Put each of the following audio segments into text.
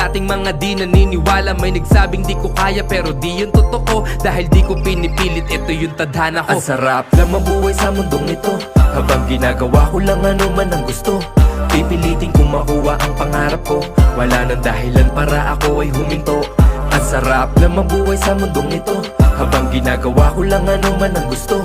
Ating mga di naniniwala, may nagsabing di ko kaya, pero di yun totoo, dahil di ko pinipilit, ito yung tadhana ko. Ang sarap lang mabuhay sa mundong ito, habang ginagawa ko lang ano man ang gusto. Pipilitin kong makuha ang pangarap ko, wala nang dahilan para ako ay huminto. Ang sarap lang mabuhay sa mundong ito, habang ginagawa ko lang ano man ang gusto.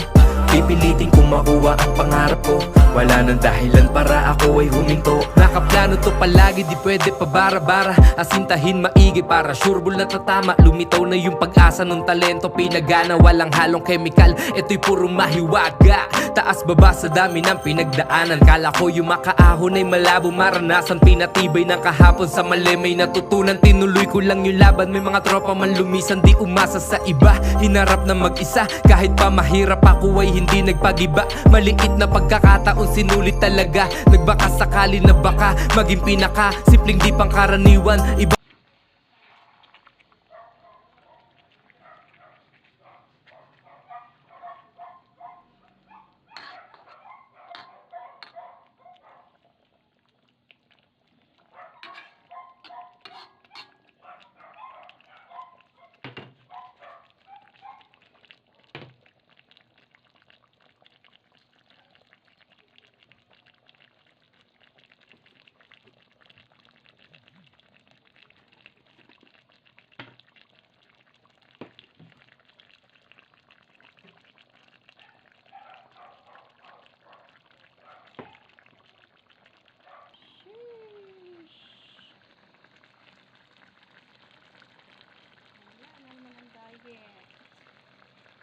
Pipilitin kong makuha ang pangarap ko, wala nang dahilan para ako ay huminto. Nakaplano to palagi, di pwede pa bara-bara. Asintahin maigi para sureball na tatama. Lumitaw na yung pag-asa ng talento, pinagana, walang halong chemical. Ito'y puro mahiwaga, taas baba sa dami ng pinagdaanan. Kala ko yung makaahon ay malabo maranasan, pinatibay ng kahapon sa mali may natutunan. Tinuloy ko lang yung laban, may mga tropa man lumisan, di umasa sa iba. Hinarap na mag-isa, kahit pa mahirap ako ay hindi nagpagiba. Maliit na pagkakataon sinulit talaga, nagbaka sakali na baka maging pinaka simpleng di pangkaraniwan. Iba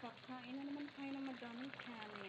Kakain na naman tayo ng madaming kanin.